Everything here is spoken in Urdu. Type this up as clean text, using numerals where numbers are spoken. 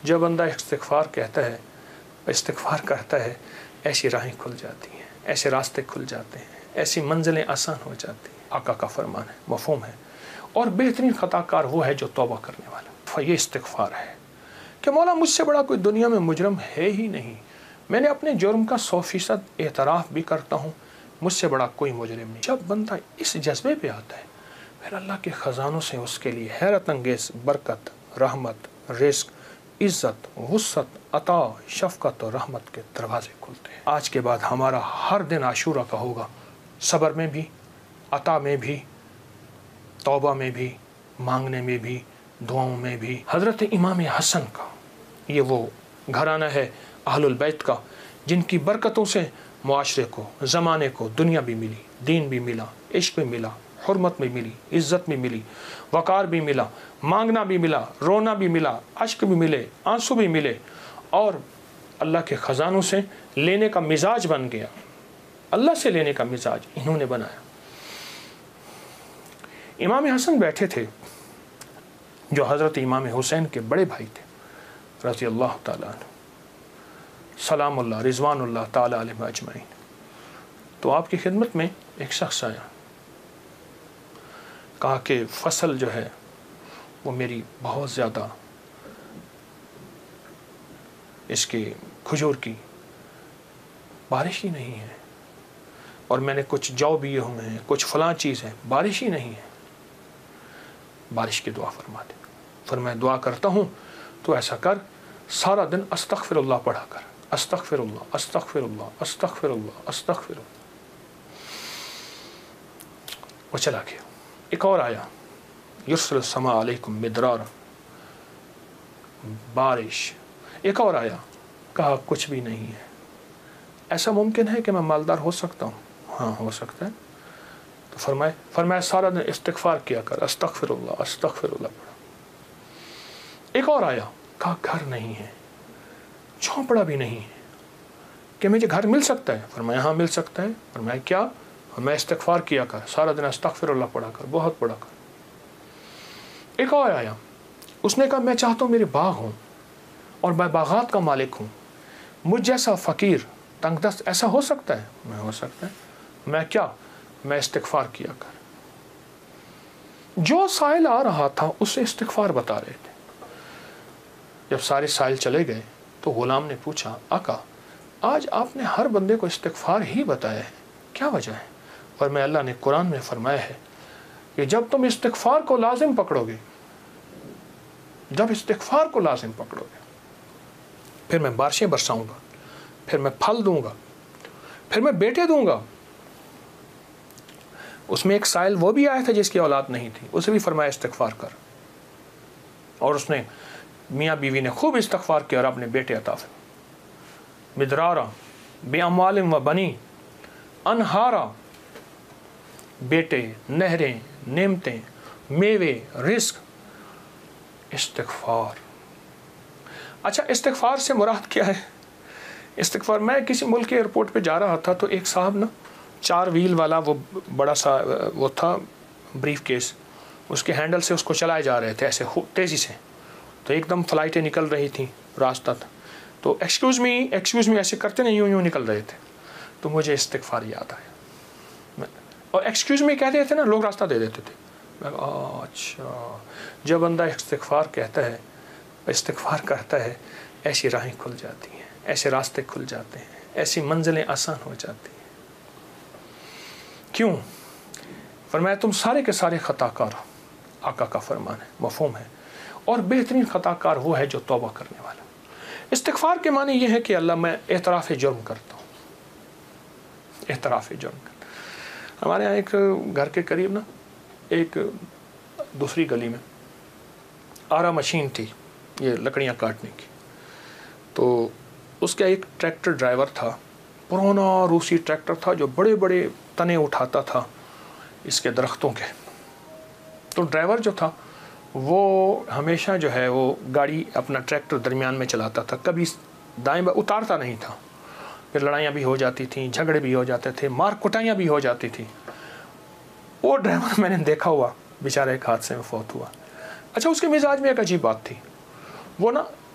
جو بندہ استغفار کہتا ہے، استغفار کرتا ہے، ایسی راہیں کھل جاتی ہیں، ایسے راستے کھل جاتے ہیں، ایسی منزلیں آسان ہو جاتی ہیں۔ آقا کا فرمان ہے، مفہوم ہے۔ اور بہترین خطا کار وہ ہے جو توبہ کرنے والا۔ یہ استغفار ہے کہ مولا مجھ سے بڑا کوئی دنیا میں مجرم ہے ہی نہیں، میں نے اپنے جرم کا 100% اعتراف بھی کرتا ہوں، مجھ سے بڑا کوئی مجرم نہیں۔ جب بندہ اس جذبے پہ آتا ہے، پھر اللہ کے خزانوں سے اس کے لیے حیرت انگیز برکت، رحمت، رزق، عزت، وسعت، عطا، شفقت اور رحمت کے دروازے کھلتے ہیں۔ آج کے بعد ہمارا ہر دن عاشورہ کا ہوگا، صبر میں بھی، عطا میں بھی، توبہ میں بھی، مانگنے میں بھی، دعاؤں میں بھی۔ حضرت امام حسن کا یہ وہ گھرانہ ہے اہل البیت کا، جن کی برکتوں سے معاشرے کو، زمانے کو دنیا بھی ملی، دین بھی ملا، عشق بھی ملا، حرمت بھی ملی، عزت بھی ملی، وقار بھی ملا، مانگنا بھی ملا، رونا بھی ملا، اشک بھی ملے، آنسو بھی ملے، اور اللہ کے خزانوں سے لینے کا مزاج بن گیا۔ اللہ سے لینے کا مزاج انہوں نے بنایا۔ امام حسن بیٹھے تھے جو حضرت امام حسین کے بڑے بھائی تھے رضی اللہ تعالیٰ عنہ، سلام اللہ رضوان اللہ تعالیٰ علیہ اجمعین۔ تو آپ کی خدمت میں ایک شخص آیا، کہا کہ فصل جو ہے وہ میری بہت زیادہ اس کی کھجور کی بارش ہی نہیں ہے، اور میں نے کچھ جو بیے ہوئے ہیں، کچھ فلاں چیز ہے، بارش ہی نہیں ہے، بارش کی دعا فرما دے۔ فرمایا دعا کرتا ہوں تو ایسا کر، سارا دن استغفر اللہ پڑھا کر، استغفر اللہ استغفر اللہ استغفر اللہ استغفر اللہ۔ وہ چلا گیا۔ ایک اور آیا، یرسل السماء علیکم مدرارا، بارش۔ ایک اور آیا، کہا کچھ بھی نہیں ہے۔ ایسا ممکن ہے کہ میں مالدار ہو سکتا ہوں؟ ہاں ہو سکتا ہے۔ تو فرمایا سارا دن استغفار کیا کر، استغفر اللہ استغفر اللہ پڑھا۔ ایک اور آیا، کہا گھر نہیں ہے، جھونپڑا بھی نہیں ہے، کہ مجھے گھر مل سکتا ہے؟ فرمایا ہاں مل سکتا ہے۔ فرمایا کیا؟ میں استغفار کیا کر، سارا دن استغفر اللہ پڑھا کر، بہت پڑھا کر۔ ایک اور آیا، اس نے کہا میں چاہتا ہوں میرے باغ ہوں اور میں باغات کا مالک ہوں، مجھ جیسا فقیر تنگ دست ایسا ہو سکتا ہے؟ میں ہو سکتا ہے۔ میں کیا؟ میں استغفار کیا کر۔ جو سائل آ رہا تھا اسے استغفار بتا رہے تھے۔ جب سارے سائل چلے گئے تو غلام نے پوچھا آقا آج آپ نے ہر بندے کو استغفار ہی بتایا ہے، کیا وجہ ہے؟ اور میں اللہ نے قرآن میں فرمایا ہے کہ جب تم استغفار کو لازم پکڑو گے، جب استغفار کو لازم پکڑو گے، پھر میں بارشیں برساؤں گا، پھر میں پھل دوں گا، پھر میں بیٹے دوں گا۔ اس میں ایک سائل وہ بھی آیا تھا جس کی اولاد نہیں تھی، اسے بھی فرمایا استغفار کر، اور اس نے میاں بیوی نے خوب استغفار کیا اور اپنے بیٹے عطا فرمائے۔ مدرارا باموال و بنی، انہارا، بیٹے، نہریں، نعمتیں، میوے، رزق، استغفار۔ اچھا استغفار سے مراد کیا ہے؟ استغفار، میں کسی ملک کے ایئرپورٹ پہ جا رہا تھا تو ایک صاحب نا 4 ویل والا وہ بڑا سا وہ تھا بریف کیس، اس کے ہینڈل سے اس کو چلائے جا رہے تھے ایسے تیزی سے، تو ایک دم فلائٹیں نکل رہی تھیں، راستہ تھا، تو ایکسکیوز می ایسے کرتے نہیں، یوں نکل رہے تھے، تو مجھے استغفار یاد آیا، اور ایکسکیوز می کہتے تھے نا، لوگ راستہ دے دیتے تھے۔ میں اچھا، جب بندہ استغفار کہتا ہے، استغفار کرتا ہے، ایسی راہیں کھل جاتی ہیں، ایسے راستے کھل جاتے ہیں، ایسی منزلیں آسان ہو جاتی ہیں۔ کیوں؟ فرمایا تم سارے کے سارے خطا کار ہو، آقا کا فرمان ہے، مفہوم ہے، اور بہترین خطا کار وہ ہے جو توبہ کرنے والا۔ استغفار کے معنی یہ ہے کہ اللہ میں اعتراف جرم کرتا ہوں، اعتراف جرم کرتا ہوں۔ ہمارے یہاں ایک گھر کے قریب نا ایک دوسری گلی میں آرا مشین تھی، یہ لکڑیاں کاٹنے کی، تو اس کا ایک ٹریکٹر ڈرائیور تھا، پرانا روسی ٹریکٹر تھا جو بڑے بڑے تنے اٹھاتا تھا اس کے درختوں کے۔ تو ڈرائیور جو تھا وہ ہمیشہ جو ہے وہ گاڑی اپنا ٹریکٹر درمیان میں چلاتا تھا، کبھی دائیں بائیں اتارتا نہیں تھا، پھر لڑائیاں بھی ہو جاتی تھیں، جھگڑے بھی ہو جاتے تھے، مار کٹائیاں بھی ہو جاتی تھیں۔ وہ ڈرائیور میں نے دیکھا ہوا بیچارہ ایک حادثے میں فوت ہوا۔ اچھا اس کے مزاج میں ایک عجیب بات تھی، وہ نا